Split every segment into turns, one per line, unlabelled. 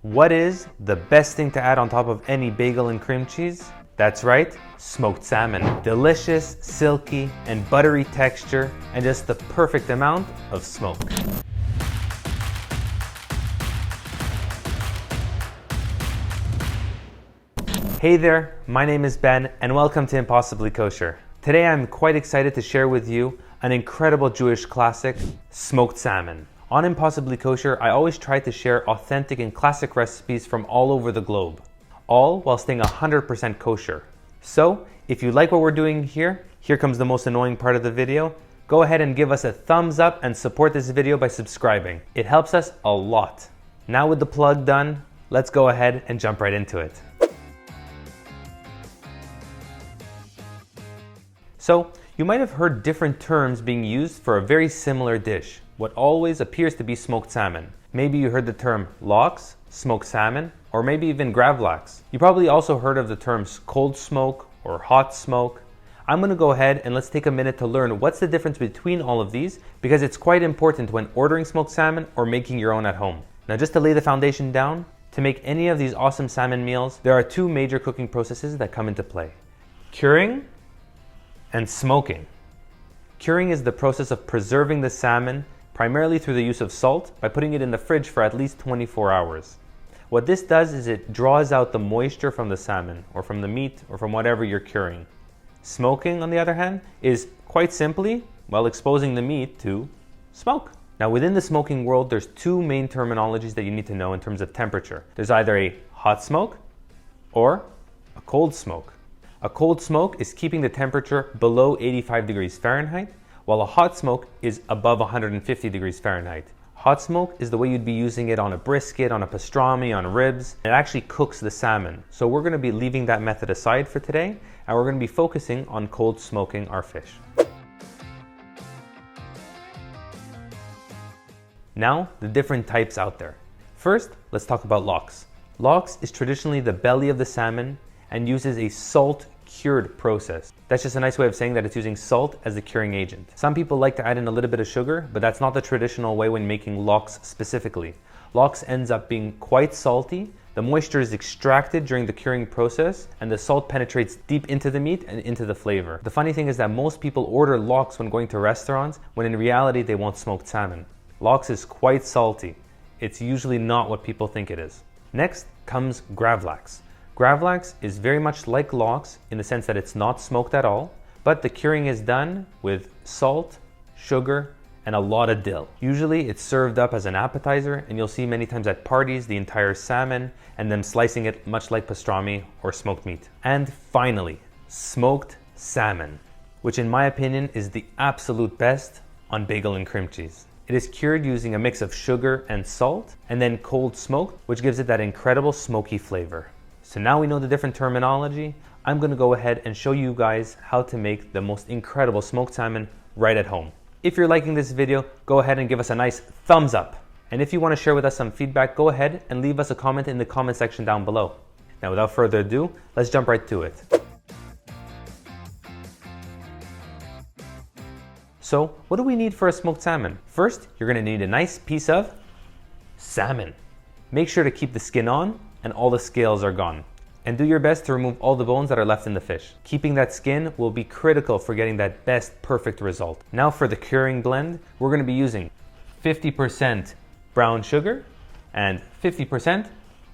What is the best thing to add on top of any bagel and cream cheese? That's right, smoked salmon. Delicious, silky, and buttery texture, and just the perfect amount of smoke. Hey there, my name is Ben, and welcome to Impossibly Kosher. Today I'm quite excited to share with you an incredible Jewish classic, smoked salmon. On Impossibly Kosher, I always try to share authentic and classic recipes from all over the globe, all while staying 100% kosher. So, if you like what we're doing here comes the most annoying part of the video. Go ahead and give us a thumbs up and support this video by subscribing. It helps us a lot. Now with the plug done, let's go ahead and jump right into it. So, you might have heard different terms being used for a very similar dish, what always appears to be smoked salmon. Maybe you heard the term lox, smoked salmon, or maybe even gravlax. You probably also heard of the terms cold smoke or hot smoke. I'm gonna go ahead and let's take a minute to learn what's the difference between all of these, because it's quite important when ordering smoked salmon or making your own at home. Now just to lay the foundation down, to make any of these awesome salmon meals, there are two major cooking processes that come into play: curing and smoking. Curing is the process of preserving the salmon primarily through the use of salt by putting it in the fridge for at least 24 hours. What this does is it draws out the moisture from the salmon or from the meat or from whatever you're curing. Smoking, on the other hand, is quite simply, well, exposing the meat to smoke. Now within the smoking world, there's two main terminologies that you need to know in terms of temperature. There's either a hot smoke or a cold smoke. A cold smoke is keeping the temperature below 85 degrees Fahrenheit, while a hot smoke is above 150 degrees Fahrenheit. Hot smoke is the way you'd be using it on a brisket, on a pastrami, on ribs. It actually cooks the salmon. So we're going to be leaving that method aside for today, and we're going to be focusing on cold smoking our fish. Now, the different types out there. First, let's talk about lox. Lox is traditionally the belly of the salmon and uses a salt-cured process. That's just a nice way of saying that it's using salt as the curing agent. Some people like to add in a little bit of sugar, but that's not the traditional way when making lox specifically. Lox ends up being quite salty. The moisture is extracted during the curing process, and the salt penetrates deep into the meat and into the flavor. The funny thing is that most people order lox when going to restaurants, when in reality they want smoked salmon. Lox is quite salty. It's usually not what people think it is. Next comes gravlax. Gravlax is very much like lox in the sense that it's not smoked at all, but the curing is done with salt, sugar, and a lot of dill. Usually it's served up as an appetizer, and you'll see many times at parties the entire salmon and them slicing it much like pastrami or smoked meat. And finally, smoked salmon, which in my opinion is the absolute best on bagel and cream cheese. It is cured using a mix of sugar and salt, and then cold smoked, which gives it that incredible smoky flavor. So now we know the different terminology, I'm going to go ahead and show you guys how to make the most incredible smoked salmon right at home. If you're liking this video, go ahead and give us a nice thumbs up. And if you want to share with us some feedback, go ahead and leave us a comment in the comment section down below. Now without further ado, let's jump right to it. So what do we need for a smoked salmon? First, you're going to need a nice piece of salmon. Make sure to keep the skin on and all the scales are gone. And do your best to remove all the bones that are left in the fish. Keeping that skin will be critical for getting that best perfect result. Now for the curing blend, we're going to be using 50% brown sugar and 50%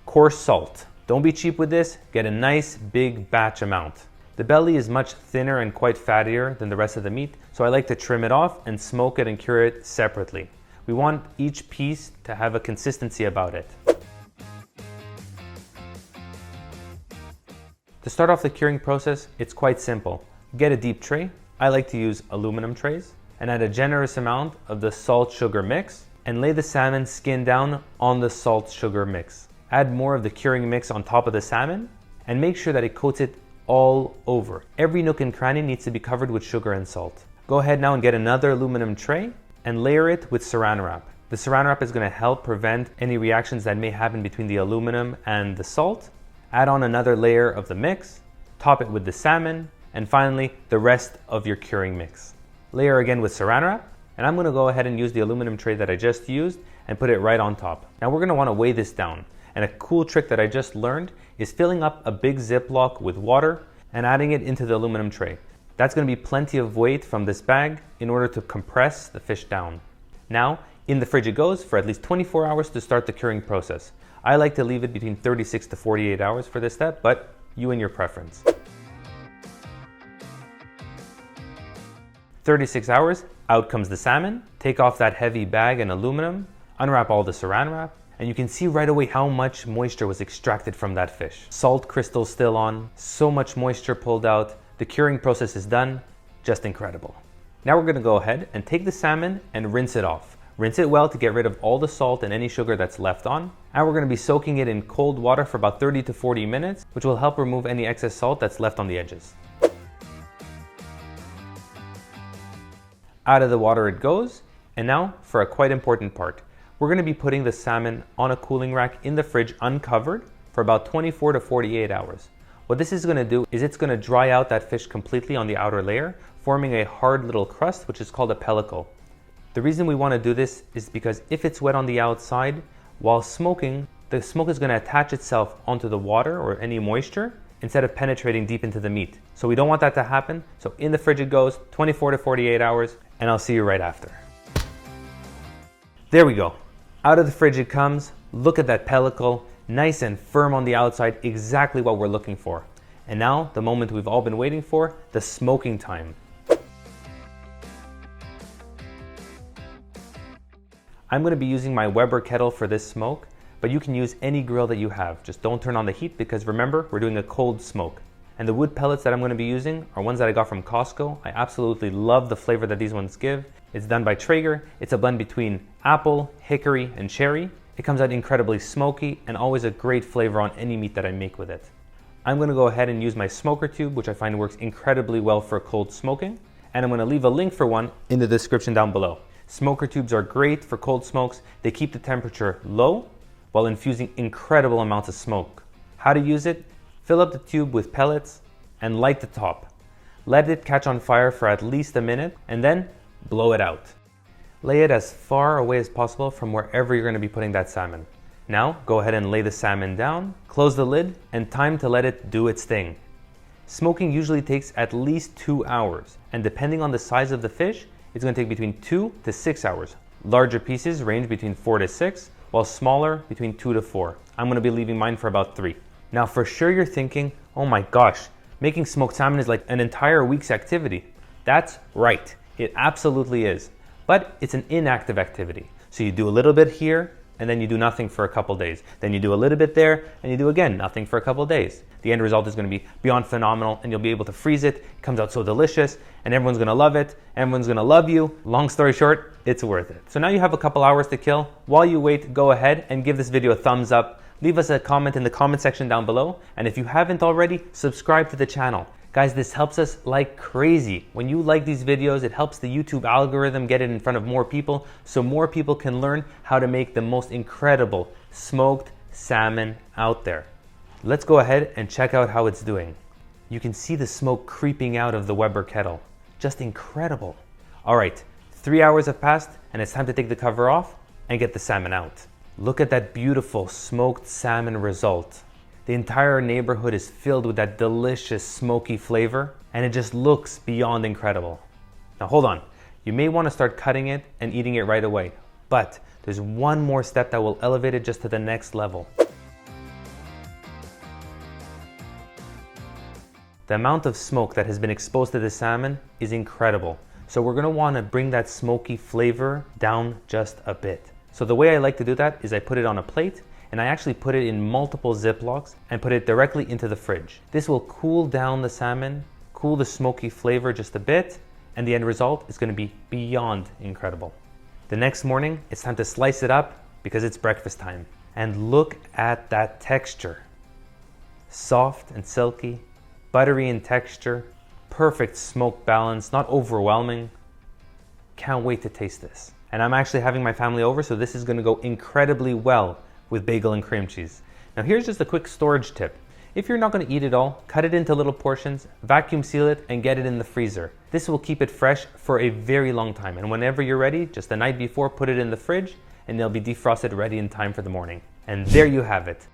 coarse salt. Don't be cheap with this, get a nice big batch amount. The belly is much thinner and quite fattier than the rest of the meat, so I like to trim it off and smoke it and cure it separately. We want each piece to have a consistency about it. To start off the curing process, it's quite simple. Get a deep tray. I like to use aluminum trays, and add a generous amount of the salt-sugar mix and lay the salmon skin down on the salt-sugar mix. Add more of the curing mix on top of the salmon and make sure that it coats it all over. Every nook and cranny needs to be covered with sugar and salt. Go ahead now and get another aluminum tray and layer it with saran wrap. The saran wrap is going to help prevent any reactions that may happen between the aluminum and the salt. Add on another layer of the mix, top it with the salmon, and finally the rest of your curing mix. Layer again with saran wrap, and I'm going to go ahead and use the aluminum tray that I just used and put it right on top. Now we're going to want to weigh this down. And a cool trick that I just learned is filling up a big Ziploc with water and adding it into the aluminum tray. That's going to be plenty of weight from this bag in order to compress the fish down. Now, in the fridge it goes for at least 24 hours to start the curing process. I like to leave it between 36 to 48 hours for this step, but you and your preference. 36 hours, out comes the salmon. Take off that heavy bag and aluminum, unwrap all the saran wrap, and you can see right away how much moisture was extracted from that fish. Salt crystals still on, so much moisture pulled out. The curing process is done, just incredible. Now we're gonna go ahead and take the salmon and rinse it off. Rinse it well to get rid of all the salt and any sugar that's left on. And we're gonna be soaking it in cold water for about 30 to 40 minutes, which will help remove any excess salt that's left on the edges. Out of the water it goes. And now for a quite important part. We're going to be putting the salmon on a cooling rack in the fridge uncovered for about 24 to 48 hours. What this is going to do is it's going to dry out that fish completely on the outer layer, forming a hard little crust, which is called a pellicle. The reason we want to do this is because if it's wet on the outside, while smoking, the smoke is going to attach itself onto the water or any moisture instead of penetrating deep into the meat. So we don't want that to happen. So in the fridge it goes, 24 to 48 hours, and I'll see you right after. There we go. Out of the fridge it comes. Look at that pellicle, nice and firm on the outside, exactly what we're looking for. And now, the moment we've all been waiting for, the smoking time. I'm going to be using my Weber kettle for this smoke, but you can use any grill that you have. Just don't turn on the heat because remember, we're doing a cold smoke. And the wood pellets that I'm going to be using are ones that I got from Costco. I absolutely love the flavor that these ones give. It's done by Traeger. It's a blend between apple, hickory, and cherry. It comes out incredibly smoky and always a great flavor on any meat that I make with it. I'm going to go ahead and use my smoker tube, which I find works incredibly well for cold smoking. And I'm going to leave a link for one in the description down below. Smoker tubes are great for cold smokes. They keep the temperature low while infusing incredible amounts of smoke. How to use it? Fill up the tube with pellets and light the top. Let it catch on fire for at least a minute and then blow it out. Lay it as far away as possible from wherever you're going to be putting that salmon. Now go ahead and lay the salmon down, close the lid, and time to let it do its thing. Smoking usually takes at least 2 hours, and depending on the size of the fish, it's going to take between 2 to 6 hours. Larger pieces range between 4 to 6, while smaller between 2 to 4. I'm going to be leaving mine for about 3. Now for sure you're thinking, oh my gosh, making smoked salmon is like an entire week's activity. That's right, it absolutely is. But it's an inactive activity. So you do a little bit here, and then you do nothing for a couple days. Then you do a little bit there, and you do again nothing for a couple days. The end result is going to be beyond phenomenal, and you'll be able to freeze it. It comes out so delicious, and everyone's going to love it. Everyone's going to love you. Long story short, it's worth it. So now you have a couple hours to kill. While you wait, go ahead and give this video a thumbs up. Leave us a comment in the comment section down below. And if you haven't already, subscribe to the channel. Guys, this helps us like crazy. When you like these videos, it helps the YouTube algorithm get it in front of more people so more people can learn how to make the most incredible smoked salmon out there. Let's go ahead and check out how it's doing. You can see the smoke creeping out of the Weber kettle. Just incredible. All right, 3 hours have passed and it's time to take the cover off and get the salmon out. Look at that beautiful smoked salmon result. The entire neighborhood is filled with that delicious smoky flavor, and it just looks beyond incredible. Now hold on, you may want to start cutting it and eating it right away, but there's one more step that will elevate it just to the next level. The amount of smoke that has been exposed to the salmon is incredible, so we're going to want to bring that smoky flavor down just a bit. So the way I like to do that is I put it on a plate, and I actually put it in multiple Ziplocs and put it directly into the fridge. This will cool down the salmon, cool the smoky flavor just a bit, and the end result is going to be beyond incredible. The next morning, it's time to slice it up because it's breakfast time. And look at that texture. Soft and silky, buttery in texture, perfect smoke balance, not overwhelming. Can't wait to taste this. And I'm actually having my family over, so this is going to go incredibly well with bagel and cream cheese. Now here's just a quick storage tip. If you're not going to eat it all, cut it into little portions, vacuum seal it, and get it in the freezer. This will keep it fresh for a very long time, and whenever you're ready, just the night before, put it in the fridge, and they'll be defrosted ready in time for the morning. And there you have it.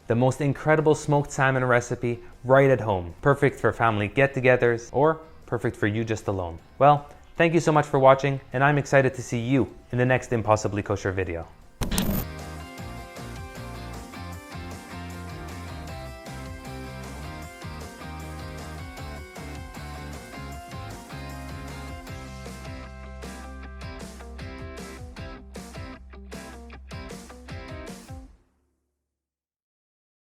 the most incredible smoked salmon recipe right at home. Perfect for family get-togethers or perfect for you just alone. Well, thank you so much for watching, and I'm excited to see you in the next Impossibly Kosher video.